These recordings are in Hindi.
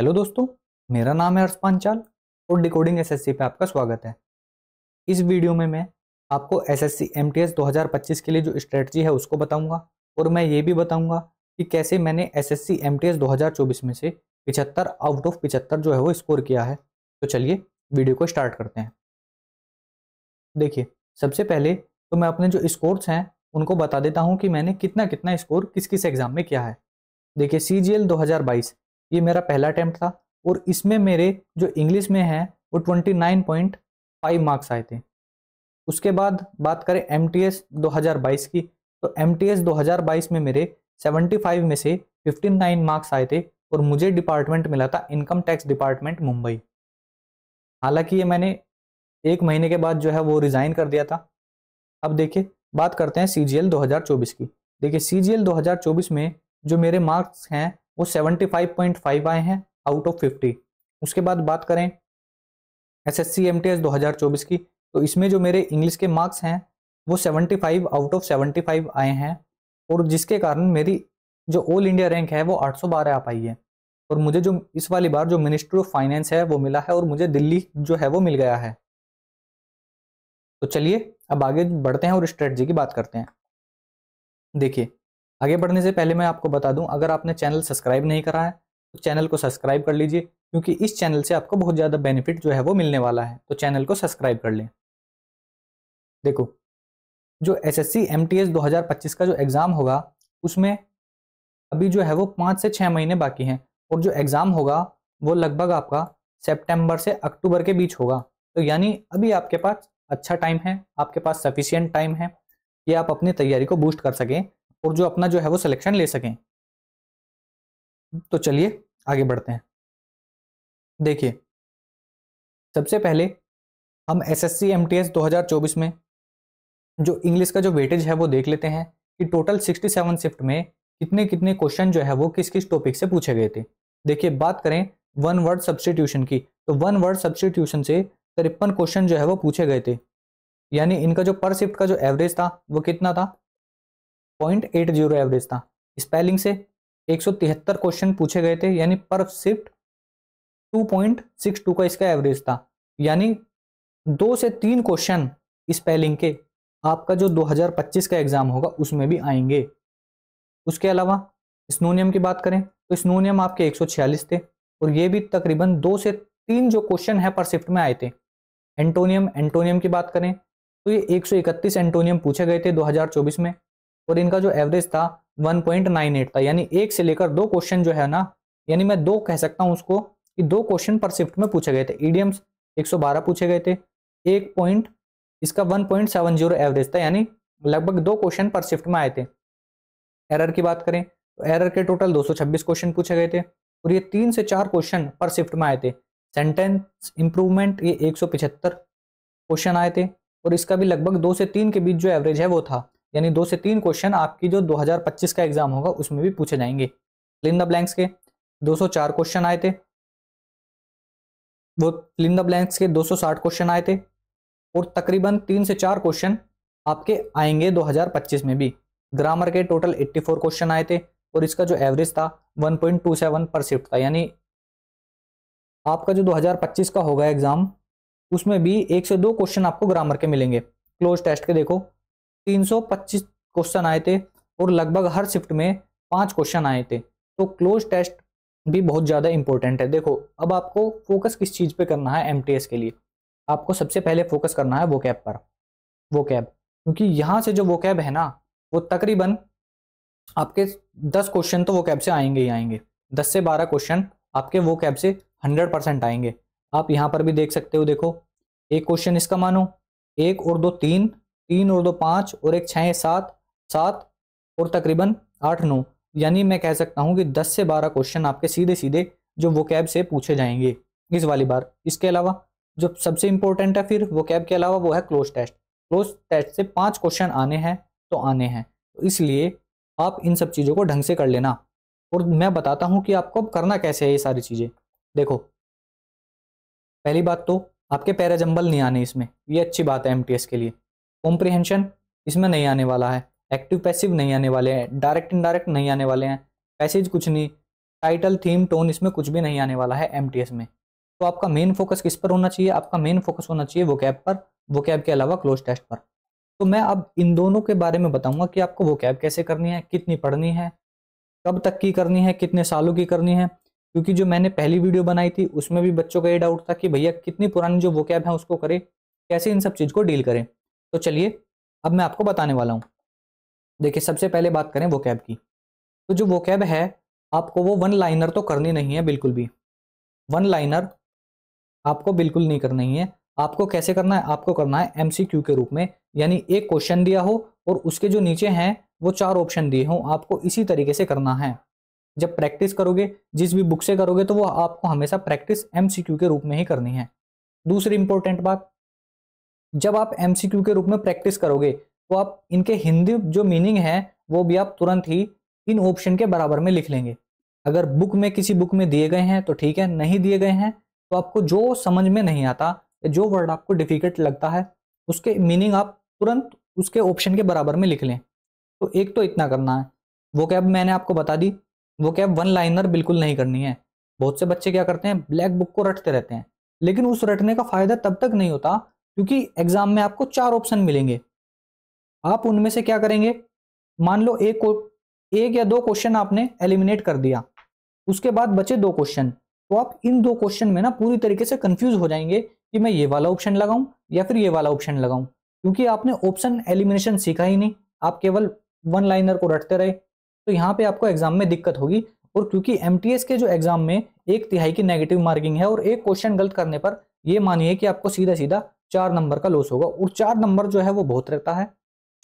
हेलो दोस्तों, मेरा नाम है हर्ष पांचाल और डिकोडिंग एसएससी पे आपका स्वागत है। इस वीडियो में मैं आपको एसएससी एमटीएस 2025 के लिए जो स्ट्रेटजी है उसको बताऊंगा और मैं ये भी बताऊंगा कि कैसे मैंने एसएससी एमटीएस 2024 में से 75 आउट ऑफ 75 जो है वो स्कोर किया है। तो चलिए वीडियो को स्टार्ट करते हैं। देखिए, सबसे पहले तो मैं अपने जो स्कोर्स हैं उनको बता देता हूँ कि मैंने कितना कितना स्कोर किस किस एग्जाम में किया है। देखिए, CGL 2022 ये मेरा पहला अटेम्प्ट था और इसमें मेरे जो इंग्लिश में है वो 29.5 मार्क्स आए थे। उसके बाद बात करें MTS 2022 की, तो MTS 2022 में मेरे 75 में से 59 मार्क्स आए थे और मुझे डिपार्टमेंट मिला था इनकम टैक्स डिपार्टमेंट मुंबई। हालांकि ये मैंने 1 महीने के बाद जो है वो रिज़ाइन कर दिया था। अब देखिए, बात करते हैं CGL 2024 की। देखिए, CGL 2024 में जो मेरे मार्क्स हैं वो 75.5 आए हैं आउट ऑफ 50। उसके बाद बात करें SSC MTS 2024 की, तो इसमें जो मेरे इंग्लिश के मार्क्स हैं वो 75 आउट ऑफ 75 आए हैं और जिसके कारण मेरी जो ऑल इंडिया रैंक है वो 812 आ पाई है। और मुझे जो इस वाली बार जो मिनिस्ट्री ऑफ फाइनेंस है वो मिला है और मुझे दिल्ली जो है वो मिल गया है। तो चलिए अब आगे बढ़ते हैं और स्ट्रेटजी की बात करते हैं। देखिए, आगे बढ़ने से पहले मैं आपको बता दूं, अगर आपने चैनल सब्सक्राइब नहीं करा है तो चैनल को सब्सक्राइब कर लीजिए, क्योंकि इस चैनल से आपको बहुत ज़्यादा बेनिफिट जो है वो मिलने वाला है। तो चैनल को सब्सक्राइब कर लें। देखो, जो SSC MTS 2025 का जो एग्ज़ाम होगा उसमें अभी जो है वो 5 से 6 महीने बाकी हैं और जो एग्ज़ाम होगा वो लगभग आपका सितंबर से अक्टूबर के बीच होगा। तो यानी अभी आपके पास अच्छा टाइम है, आपके पास सफिशियंट टाइम है कि आप अपनी तैयारी को बूस्ट कर सकें और जो अपना जो है वो सिलेक्शन ले सकें। तो चलिए आगे बढ़ते हैं। देखिए, सबसे पहले हम SSC MTS 2024 में जो इंग्लिश का जो वेटेज है वो देख लेते हैं कि टोटल 67 शिफ्ट में कितने कितने क्वेश्चन जो है वो किस किस टॉपिक से पूछे गए थे। देखिए, बात करें वन वर्ड सब्स्टिट्यूशन की, तो वन वर्ड सब्स्टिट्यूशन से 53 क्वेश्चन जो है वो पूछे गए थे। यानी इनका जो पर शिफ्ट का जो एवरेज था वो कितना था, 0.80 एवरेज था। स्पेलिंग से 173 क्वेश्चन पूछे गए थे, यानी पर शिफ्ट 2.62 का इसका एवरेज था। यानी 2 से 3 क्वेश्चन स्पेलिंग के आपका जो 2025 का एग्जाम होगा उसमें भी आएंगे। उसके अलावा स्नोनियम की बात करें तो स्नोनियम आपके 146 थे और ये भी तकरीबन 2 से 3 जो क्वेश्चन है पर शिफ्ट में आए थे। एंटोनियम की बात करें तो ये 131 एंटोनियम पूछे गए थे 2024 में और इनका जो एवरेज था 1.98 था। यानी 1 से लेकर 2 क्वेश्चन जो है ना, यानी मैं 2 कह सकता हूं उसको कि 2 क्वेश्चन पर शिफ्ट में पूछे गए थे। ईडियम्स 112 पूछे गए थे, 1 पॉइंट इसका 1.70 एवरेज था, यानी लगभग 2 क्वेश्चन पर शिफ्ट में आए थे। एरर की बात करें तो एरर के टोटल 226 क्वेश्चन पूछे गए थे और ये 3 से 4 क्वेश्चन पर शिफ्ट में आए थे। सेंटेंस इंप्रूवमेंट ये 175 क्वेश्चन आए थे और इसका भी लगभग 2 से 3 के बीच जो एवरेज है वो था। यानी 2 से 3 क्वेश्चन आपकी जो 2025 का एग्जाम होगा उसमें भी पूछे जाएंगे। फिल इन द ब्लैंक्स के 204 क्वेश्चन आए थे, वो फिल इन द ब्लैंक्स के 260 क्वेश्चन आए थे और तकरीबन 3 से 4 क्वेश्चन आपके आएंगे 2025 में भी। ग्रामर के टोटल 84 क्वेश्चन आए थे और इसका जो एवरेज था 1.27 पर शिफ्ट था। यानी आपका जो 2025 का होगा एग्जाम उसमें भी 1 से 2 क्वेश्चन आपको ग्रामर के मिलेंगे। क्लोज टेस्ट के देखो 325 क्वेश्चन आए थे और लगभग हर शिफ्ट में 5 क्वेश्चन आए थे। तो क्लोज टेस्ट भी बहुत ज़्यादा इंपॉर्टेंट है। देखो, अब आपको फोकस किस चीज़ पे करना है MTS के लिए, आपको सबसे पहले फोकस करना है वोकैब पर। वोकैब, क्योंकि यहाँ से जो वोकैब है ना वो तकरीबन आपके 10 क्वेश्चन तो वोकैब से आएंगे ही आएंगे। 10 से 12 क्वेश्चन आपके वोकैब से 100% आएंगे। आप यहाँ पर भी देख सकते हो, देखो एक क्वेश्चन इसका मानो 1 और 2 3, 3 और 2 5 और 1 6 7, 7 और तकरीबन 8 9, यानी मैं कह सकता हूँ कि 10 से 12 क्वेश्चन आपके सीधे सीधे जो वोकैब से पूछे जाएंगे इस वाली बार। इसके अलावा जो सबसे इंपॉर्टेंट है फिर वोकैब के अलावा वो है क्लोज टेस्ट। क्लोज टेस्ट से 5 क्वेश्चन आने हैं तो आने हैं, तो इसलिए आप इन सब चीज़ों को ढंग से कर लेना। और मैं बताता हूँ कि आपको करना कैसे है ये सारी चीज़ें। देखो, पहली बात तो आपके पैराजंबल नहीं आने इसमें, ये अच्छी बात है MTS के लिए। कॉम्प्रिहेंशन इसमें नहीं आने वाला है, एक्टिव पैसिव नहीं आने वाले हैं, डायरेक्ट इनडायरेक्ट नहीं आने वाले हैं, पैसेज कुछ नहीं, टाइटल, थीम, टोन इसमें कुछ भी नहीं आने वाला है एमटीएस में। तो आपका मेन फोकस किस पर होना चाहिए? आपका मेन फोकस होना चाहिए वोकैब पर, वोकैब के अलावा क्लोज टेस्ट पर। तो मैं अब इन दोनों के बारे में बताऊंगा कि आपको वोकैब कैसे करनी है, कितनी पढ़नी है, कब तक की करनी है, कितने सालों की करनी है। क्योंकि जो मैंने पहली वीडियो बनाई थी उसमें भी बच्चों का ये डाउट था कि भैया कितनी पुरानी जो वोकैब है उसको करें, कैसे इन सब चीज़ को डील करें। तो चलिए अब मैं आपको बताने वाला हूँ। देखिए सबसे पहले बात करें वोकैब की। तो जो वोकैब है आपको वो वन लाइनर तो करनी नहीं है बिल्कुल भी। वन लाइनर आपको बिल्कुल नहीं करनी है। आपको कैसे करना है? आपको करना है एमसीक्यू के रूप में, यानी एक क्वेश्चन दिया हो और उसके जो नीचे हैं वो 4 ऑप्शन दिए हों, आपको इसी तरीके से करना है। जब प्रैक्टिस करोगे जिस भी बुक से करोगे तो वो आपको हमेशा प्रैक्टिस एमसीक्यू के रूप में ही करनी है। दूसरी इंपॉर्टेंट बात, जब आप एमसीक्यू के रूप में प्रैक्टिस करोगे तो आप इनके हिंदी जो मीनिंग है वो भी आप तुरंत ही इन ऑप्शन के बराबर में लिख लेंगे। अगर बुक में किसी बुक में दिए गए हैं तो ठीक है, नहीं दिए गए हैं तो आपको जो समझ में नहीं आता, जो वर्ड आपको डिफिकल्ट लगता है उसके मीनिंग आप तुरंत उसके ऑप्शन के बराबर में लिख लें। तो एक तो इतना करना है। वोकैब मैंने आपको बता दी, वोकैब वन लाइनर बिल्कुल नहीं करनी है। बहुत से बच्चे क्या करते हैं, ब्लैक बुक को रटते रहते हैं, लेकिन उस रटने का फायदा तब तक नहीं होता क्योंकि एग्जाम में आपको 4 ऑप्शन मिलेंगे। आप उनमें से क्या करेंगे, मान लो एक या दो क्वेश्चन आपने एलिमिनेट कर दिया, उसके बाद बचे 2 क्वेश्चन, तो आप इन 2 क्वेश्चन में ना पूरी तरीके से कंफ्यूज हो जाएंगे कि मैं ये वाला ऑप्शन लगाऊं या फिर ये वाला ऑप्शन लगाऊं, क्योंकि आपने ऑप्शन एलिमिनेशन सीखा ही नहीं, आप केवल वन लाइनर को रटते रहे। तो यहाँ पे आपको एग्जाम में दिक्कत होगी। और क्योंकि एमटीएस के जो एग्जाम में 1/3 की नेगेटिव मार्किंग है और एक क्वेश्चन गलत करने पर ये मानिए कि आपको सीधा सीधा 4 नंबर का लॉस होगा, और 4 नंबर जो है वो बहुत रहता है।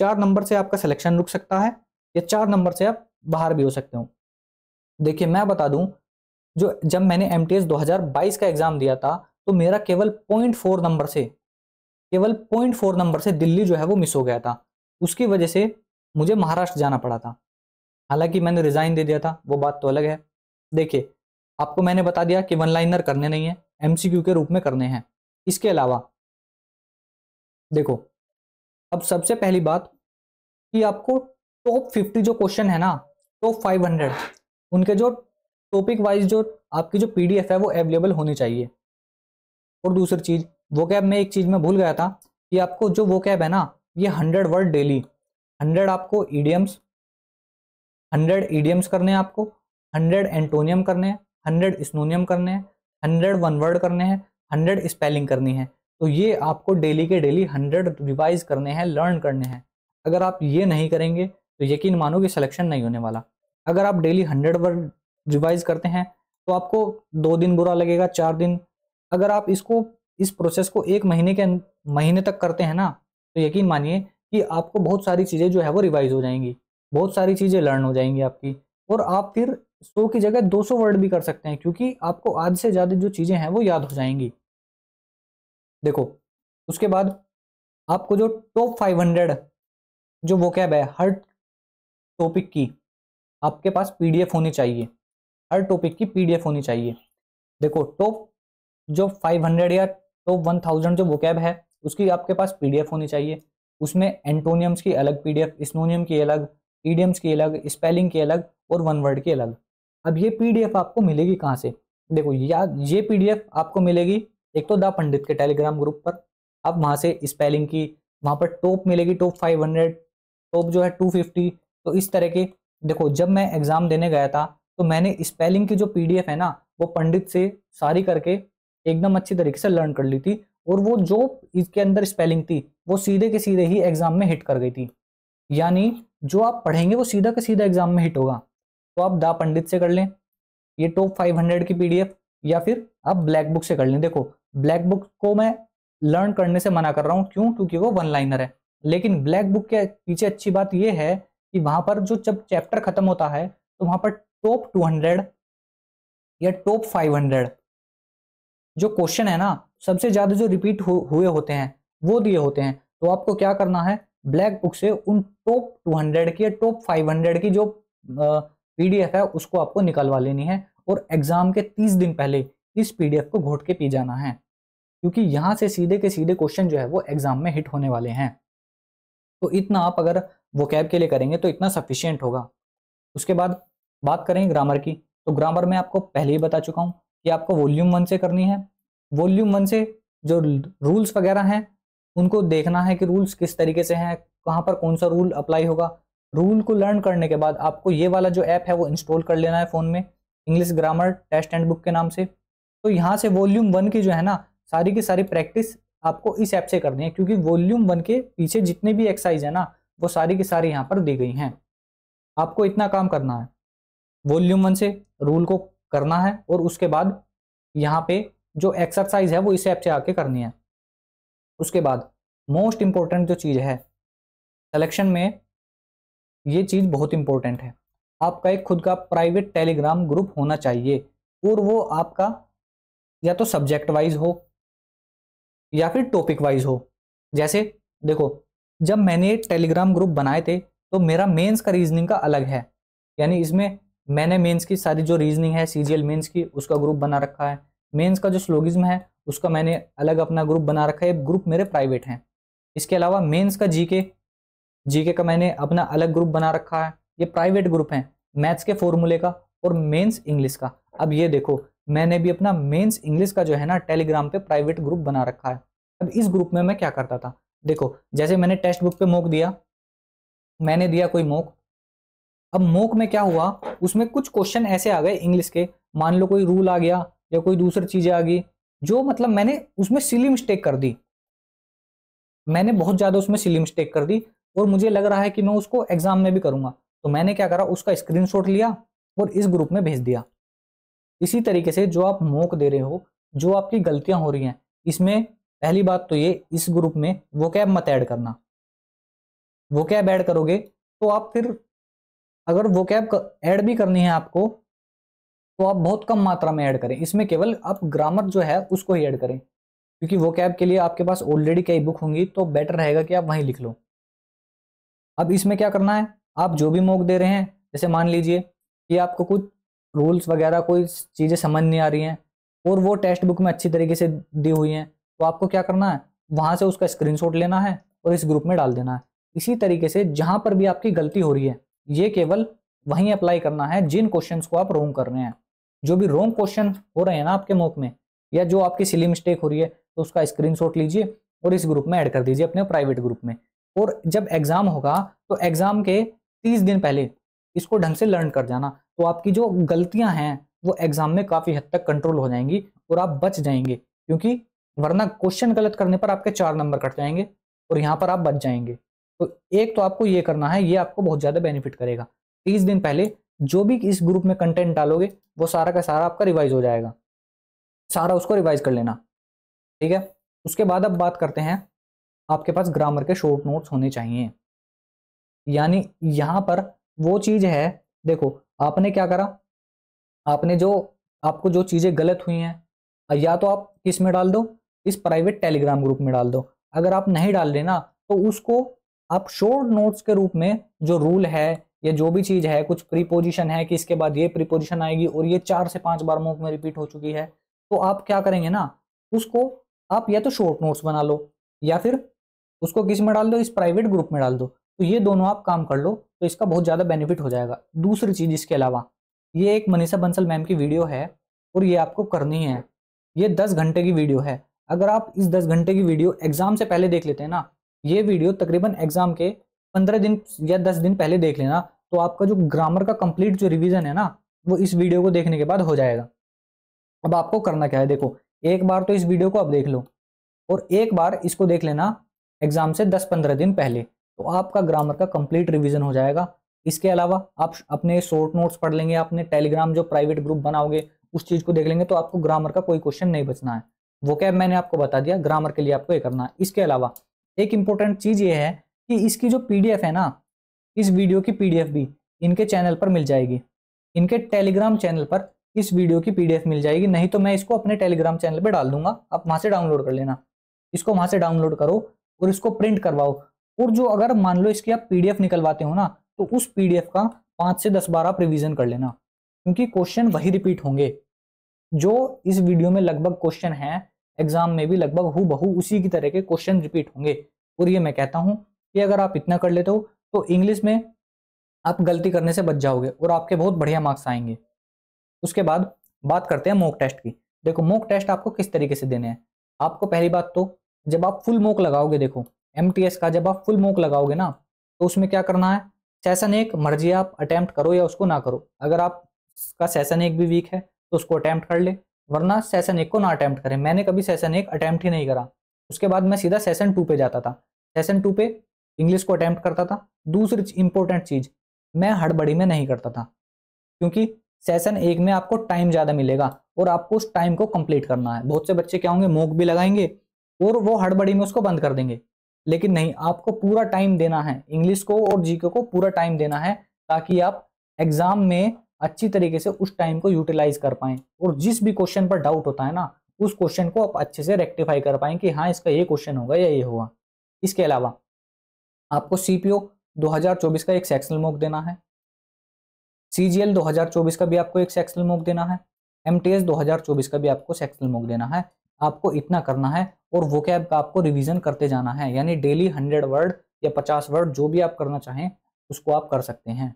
4 नंबर से आपका सिलेक्शन रुक सकता है या 4 नंबर से आप बाहर भी हो सकते हो। देखिए मैं बता दूं, जो जब मैंने एमटीएस 2022 का एग्जाम दिया था तो मेरा केवल 0.4 नंबर से, केवल 0.4 नंबर से दिल्ली जो है वो मिस हो गया था। उसकी वजह से मुझे महाराष्ट्र जाना पड़ा था। हालांकि मैंने रिजाइन दे दिया था, वो बात तो अलग है। देखिए आपको मैंने बता दिया कि वन लाइनर करने नहीं है, एमसीक्यू के रूप में करने हैं। इसके अलावा देखो, अब सबसे पहली बात कि आपको टॉप 50 जो क्वेश्चन है ना, टॉप 500, उनके जो टॉपिक वाइज जो आपकी जो पीडीएफ है वो अवेलेबल होनी चाहिए। और दूसरी चीज, वोकैब में एक चीज मैं भूल गया था कि आपको जो वोकैब है ना, ये 100 वर्ड डेली, 100 आपको ईडियम्स, 100 ईडियम्स करने हैं आपको, 100 एंटोनियम करने हैं, 100 स्नोनियम करने हैं, 100 वन वर्ड करने हैं, 100 स्पेलिंग करनी है। तो ये आपको डेली के डेली 100 रिवाइज करने हैं, लर्न करने हैं। अगर आप ये नहीं करेंगे तो यकीन मानो कि सिलेक्शन नहीं होने वाला। अगर आप डेली 100 वर्ड रिवाइज करते हैं तो आपको 2 दिन बुरा लगेगा, 4 दिन। अगर आप इसको, इस प्रोसेस को 1 महीने के महीने तक करते हैं ना, तो यकीन मानिए कि आपको बहुत सारी चीज़ें जो है वो रिवाइज हो जाएंगी, बहुत सारी चीज़ें लर्न हो जाएंगी आपकी, और आप फिर 100 की जगह 200 वर्ड भी कर सकते हैं, क्योंकि आपको आध से ज़्यादा जो चीज़ें हैं वो याद हो जाएंगी। देखो उसके बाद आपको जो टॉप 500 जो वोकैब है, हर टॉपिक की आपके पास पीडीएफ होनी चाहिए, हर टॉपिक की पीडीएफ होनी चाहिए। देखो टॉप जो 500 या टॉप 1000 जो वोकैब है उसकी आपके पास पीडीएफ होनी चाहिए। उसमें एंटोनियम्स की अलग पीडीएफ, स्नोनियम की अलग, ईडियम्स की अलग, स्पेलिंग की अलग और वन वर्ड की अलग। अब ये पीडीएफ आपको मिलेगी कहाँ से? देखो ये पीडीएफ आपको मिलेगी एक तो द पंडित के टेलीग्राम ग्रुप पर। आप वहाँ से स्पेलिंग की, वहाँ पर टॉप मिलेगी, टॉप 500, टॉप जो है 250। तो इस तरह के, देखो जब मैं एग्जाम देने गया था तो मैंने स्पेलिंग की जो पीडीएफ है ना वो पंडित से सारी करके एकदम अच्छी तरीके से लर्न कर ली थी, और वो जो इसके अंदर स्पेलिंग थी वो सीधे के सीधे ही एग्जाम में हिट कर गई थी। यानी जो आप पढ़ेंगे वो सीधा के सीधा एग्जाम में हिट होगा। तो आप दा पंडित से कर लें ये टॉप 500 की पीडीएफ, या फिर आप ब्लैक बुक से कर लें। देखो ब्लैक बुक को मैं लर्न करने से मना कर रहा हूँ, क्यों? क्योंकि वो वन लाइनर है। लेकिन ब्लैक बुक के पीछे अच्छी बात यह है कि वहां पर जो जब चैप्टर खत्म होता है तो वहां पर टॉप 200 या टॉप 500 जो क्वेश्चन है ना, सबसे ज्यादा जो रिपीट हुए होते हैं वो दिए होते हैं। तो आपको क्या करना है, ब्लैक बुक से उन टॉप 200 की या टॉप 500 की जो पीडीएफ है उसको आपको निकलवा लेनी है, और एग्जाम के 30 दिन पहले इस पीडीएफ को घोट के पी जाना है, क्योंकि यहां से सीधे के सीधे क्वेश्चन जो है वो एग्जाम में हिट होने वाले हैं। तो इतना आप अगर वोकैब के लिए करेंगे तो इतना सफिशियंट होगा। उसके बाद बात करें ग्रामर की, तो ग्रामर में आपको पहले ही बता चुका हूँ कि आपको वॉल्यूम 1 से करनी है। वॉल्यूम 1 से जो रूल्स वगैरह हैं उनको देखना है कि रूल्स किस तरीके से हैं, कहाँ पर कौन सा रूल अप्लाई होगा। रूल को लर्न करने के बाद आपको ये वाला जो ऐप है वो इंस्टॉल कर लेना है फ़ोन में, English grammar test and book के नाम से। तो यहाँ से वॉल्यूम 1 की जो है ना सारी की सारी प्रैक्टिस आपको इस ऐप से करनी है, क्योंकि वॉल्यूम 1 के पीछे जितने भी एक्सरसाइज है ना वो सारी की सारी यहाँ पर दी गई हैं। आपको इतना काम करना है, वॉल्यूम 1 से रूल को करना है और उसके बाद यहाँ पे जो एक्सरसाइज है वो इस ऐप से आके करनी है। उसके बाद मोस्ट इंपॉर्टेंट जो चीज़ है सिलेक्शन में, ये चीज़ बहुत इंपॉर्टेंट है, आपका एक खुद का प्राइवेट टेलीग्राम ग्रुप होना चाहिए और वो आपका या तो सब्जेक्ट वाइज हो या फिर टॉपिक वाइज हो। जैसे देखो, जब मैंने टेलीग्राम ग्रुप बनाए थे तो मेरा मेंस का रीजनिंग का अलग है, यानी इसमें मैंने मेंस की सारी जो रीजनिंग है सीजीएल मेंस की उसका ग्रुप बना रखा है। मेंस का जो स्लोगिज्म है उसका मैंने अलग अपना ग्रुप बना रखा है, ग्रुप मेरे प्राइवेट हैं। इसके अलावा मेंस का जीके का मैंने अपना अलग ग्रुप बना रखा है, ये प्राइवेट ग्रुप है। मैथ्स के फॉर्मूले का और मेंस इंग्लिश का। अब ये देखो, मैंने भी अपना मेंस इंग्लिश का जो है ना टेलीग्राम पे प्राइवेट ग्रुप बना रखा है। अब इस ग्रुप में मैं क्या करता था, देखो जैसे मैंने टेक्स्ट बुक पे मॉक दिया, मैंने दिया कोई मॉक। अब मॉक में क्या हुआ, उसमें कुछ क्वेश्चन ऐसे आ गए इंग्लिश के, मान लो कोई रूल आ गया या कोई दूसरी चीजें आ गई जो मतलब मैंने उसमें सिली मिस्टेक कर दी, मैंने बहुत ज्यादा उसमें सिली मिस्टेक कर दी और मुझे लग रहा है कि मैं उसको एग्जाम में भी करूंगा। तो मैंने क्या करा, उसका स्क्रीनशॉट लिया और इस ग्रुप में भेज दिया। इसी तरीके से जो आप मॉक दे रहे हो, जो आपकी गलतियां हो रही हैं, इसमें पहली बात तो ये, इस ग्रुप में वोकैब मत ऐड करना। वोकैब ऐड करोगे तो आप फिर अगर वोकैब ऐड भी करनी है आपको तो आप बहुत कम मात्रा में ऐड करें, इसमें केवल आप ग्रामर जो है उसको ही ऐड करें, क्योंकि वोकैब के लिए आपके पास ऑलरेडी कई बुक होंगी तो बेटर रहेगा कि आप वहीं लिख लो। अब इसमें क्या करना है, आप जो भी मॉक दे रहे हैं, जैसे मान लीजिए कि आपको कुछ रूल्स वगैरह कोई चीज़ें समझ नहीं आ रही हैं और वो टेक्स्ट बुक में अच्छी तरीके से दी हुई हैं, तो आपको क्या करना है, वहाँ से उसका स्क्रीनशॉट लेना है और इस ग्रुप में डाल देना है। इसी तरीके से जहाँ पर भी आपकी गलती हो रही है ये केवल वहीं अप्लाई करना है जिन क्वेश्चंस को आप रोंग कर रहे हैं। जो भी रोंग क्वेश्चन हो रहे हैं ना आपके मॉक में, या जो आपकी सिली मिस्टेक हो रही है, तो उसका स्क्रीनशॉट लीजिए और इस ग्रुप में ऐड कर दीजिए अपने प्राइवेट ग्रुप में। और जब एग्जाम होगा तो एग्जाम के 30 दिन पहले इसको ढंग से लर्न कर जाना, तो आपकी जो गलतियां हैं वो एग्जाम में काफी हद तक कंट्रोल हो जाएंगी और आप बच जाएंगे, क्योंकि वरना क्वेश्चन गलत करने पर आपके 4 नंबर कट जाएंगे और यहाँ पर आप बच जाएंगे। तो एक तो आपको ये करना है, ये आपको बहुत ज्यादा बेनिफिट करेगा। 30 दिन पहले जो भी इस ग्रुप में कंटेंट डालोगे वो सारा का सारा आपका रिवाइज हो जाएगा, सारा उसको रिवाइज कर लेना, ठीक है। उसके बाद अब बात करते हैं, आपके पास ग्रामर के शॉर्ट नोट्स होने चाहिए। यानी यहां पर वो चीज है, देखो आपने क्या करा, आपने जो आपको जो चीजें गलत हुई हैं या तो आप किस में डाल दो, इस प्राइवेट टेलीग्राम ग्रुप में डाल दो। अगर आप नहीं डाल देना तो उसको आप शॉर्ट नोट्स के रूप में जो रूल है या जो भी चीज है, कुछ प्रीपोजिशन है कि इसके बाद ये प्रीपोजिशन आएगी और ये 4 से 5 बार मॉक में रिपीट हो चुकी है, तो आप क्या करेंगे ना, उसको आप या तो शॉर्ट नोट्स बना लो या फिर उसको किस में डाल दो, इस प्राइवेट ग्रुप में डाल दो। तो ये दोनों आप काम कर लो तो इसका बहुत ज़्यादा बेनिफिट हो जाएगा। दूसरी चीज़ इसके अलावा, ये एक मनीषा बंसल मैम की वीडियो है और ये आपको करनी है। ये 10 घंटे की वीडियो है। अगर आप इस 10 घंटे की वीडियो एग्जाम से पहले देख लेते हैं ना, ये वीडियो तकरीबन एग्जाम के 15 दिन या 10 दिन पहले देख लेना, तो आपका जो ग्रामर का कंप्लीट जो रिवीजन है ना वो इस वीडियो को देखने के बाद हो जाएगा। अब आपको करना क्या है, देखो एक बार तो इस वीडियो को आप देख लो और एक बार इसको देख लेना एग्जाम से 10-15 दिन पहले, तो आपका ग्रामर का कंप्लीट रिवीजन हो जाएगा। इसके अलावा आप अपने शॉर्ट नोट्स पढ़ लेंगे, अपने टेलीग्राम जो प्राइवेट ग्रुप बनाओगे उस चीज को देख लेंगे, तो आपको ग्रामर का कोई क्वेश्चन नहीं बचना है। वोकैब मैंने आपको बता दिया, ग्रामर के लिए आपको ये करना है। इसके अलावा एक इंपॉर्टेंट चीज ये है कि इसकी जो पीडीएफ है ना, इस वीडियो की पीडीएफ भी इनके चैनल पर मिल जाएगी, इनके टेलीग्राम चैनल पर इस वीडियो की पीडीएफ मिल जाएगी। नहीं तो मैं इसको अपने टेलीग्राम चैनल पर डाल दूंगा, आप वहां से डाउनलोड कर लेना। इसको वहां से डाउनलोड करो और इसको प्रिंट करवाओ, और जो अगर मान लो इसकी आप पीडीएफ निकलवाते हो ना, तो उस पीडीएफ का 5 से 10 बार आप रिवीजन कर लेना, क्योंकि क्वेश्चन वही रिपीट होंगे जो इस वीडियो में लगभग क्वेश्चन है, एग्जाम में भी लगभग हूबहू उसी की तरह के क्वेश्चन रिपीट होंगे। और ये मैं कहता हूं कि अगर आप इतना कर लेते हो तो इंग्लिश में आप गलती करने से बच जाओगे और आपके बहुत बढ़िया मार्क्स आएंगे। उसके बाद बात करते हैं मॉक टेस्ट की। देखो मॉक टेस्ट आपको किस तरीके से देने हैं। आपको पहली बात तो जब आप फुल मॉक लगाओगे, देखो एमटीएस का जब आप फुल मॉक लगाओगे ना, तो उसमें क्या करना है, सेशन 1 मर्जी आप अटेम्प्ट करो या उसको ना करो। अगर आपका सेशन 1 भी वीक है तो उसको अटेम्प्ट कर ले, वरना सेशन 1 को ना अटेम्प्ट करें। मैंने कभी सेशन 1 अटेम्प्ट ही नहीं करा। उसके बाद मैं सीधा सेशन 2 पे जाता था। सेशन 2 पे इंग्लिश को अटेम्प्ट करता था। दूसरी इंपॉर्टेंट चीज, मैं हड़बड़ी में नहीं करता था, क्योंकि सेशन 1 में आपको टाइम ज्यादा मिलेगा और आपको उस टाइम को कंप्लीट करना है। बहुत से बच्चे क्या होंगे, मॉक भी लगाएंगे और वो हड़बड़ी में उसको बंद कर देंगे, लेकिन नहीं, आपको पूरा टाइम देना है। इंग्लिश को और जीके को पूरा टाइम देना है, ताकि आप एग्जाम में अच्छी तरीके से उस टाइम को यूटिलाइज कर पाएं और जिस भी क्वेश्चन पर डाउट होता है ना, उस क्वेश्चन को आप अच्छे से रेक्टिफाई कर पाएं कि हाँ इसका ये क्वेश्चन होगा या ये होगा। इसके अलावा आपको सीपीओ 2024 का एक सेक्शनल मॉक देना है। सीजीएल 2024 का भी आपको एक सेक्शनल मॉक देना है। एमटीएस 2024 का भी आपको सेक्शनल मॉक देना है। आपको इतना करना है और वोकैब का आपको रिवीजन करते जाना है, यानी डेली 100 वर्ड या 50 वर्ड जो भी आप करना चाहें उसको आप कर सकते हैं।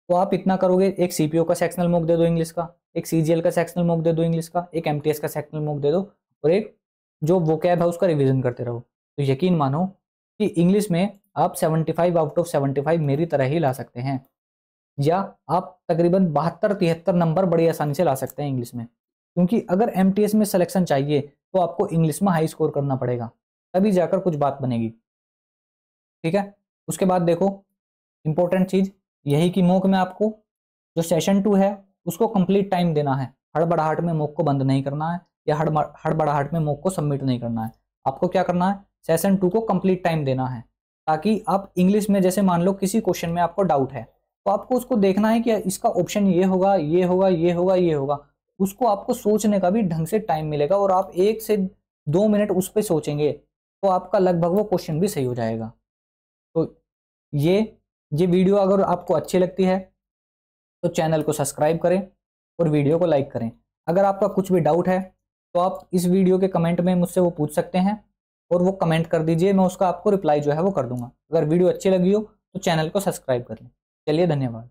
तो आप इतना करोगे, एक सीपीओ का सेक्शनल मॉक दे दो इंग्लिश का, एक सीजीएल का सेक्शनल मॉक दे दो इंग्लिश का, एक एमटीएस का सेक्शनल मॉक दे दो और एक जो वोकैब है उसका रिवीजन करते रहो। तो यकीन मानो कि इंग्लिश में आप 75 आउट ऑफ 75 मेरी तरह ही ला सकते हैं, या आप तकरीबन 72-73 नंबर बड़ी आसानी से ला सकते हैं इंग्लिश में। क्योंकि अगर एमटीएस में सिलेक्शन चाहिए तो आपको इंग्लिश में हाई स्कोर करना पड़ेगा, तभी जाकर कुछ बात बनेगी। ठीक है, उसके बाद देखो इंपॉर्टेंट चीज यही कि मॉक में आपको जो सेशन 2 है उसको कंप्लीट टाइम देना है। हड़बड़ाहट में मॉक को बंद नहीं करना है या हड़बड़ाहट में मॉक को सबमिट नहीं करना है। आपको क्या करना है, सेशन 2 को कंप्लीट टाइम देना है, ताकि आप इंग्लिश में जैसे मान लो किसी क्वेश्चन में आपको डाउट है तो आपको उसको देखना है कि इसका ऑप्शन ये होगा, ये होगा, ये होगा, ये होगा। उसको आपको सोचने का भी ढंग से टाइम मिलेगा और आप 1 से 2 मिनट उस पर सोचेंगे तो आपका लगभग वो क्वेश्चन भी सही हो जाएगा। तो ये वीडियो अगर आपको अच्छी लगती है तो चैनल को सब्सक्राइब करें और वीडियो को लाइक करें। अगर आपका कुछ भी डाउट है तो आप इस वीडियो के कमेंट में मुझसे वो पूछ सकते हैं और वो कमेंट कर दीजिए, मैं उसका आपको रिप्लाई जो है वो कर दूंगा। अगर वीडियो अच्छी लगी हो तो चैनल को सब्सक्राइब कर लें। चलिए, धन्यवाद।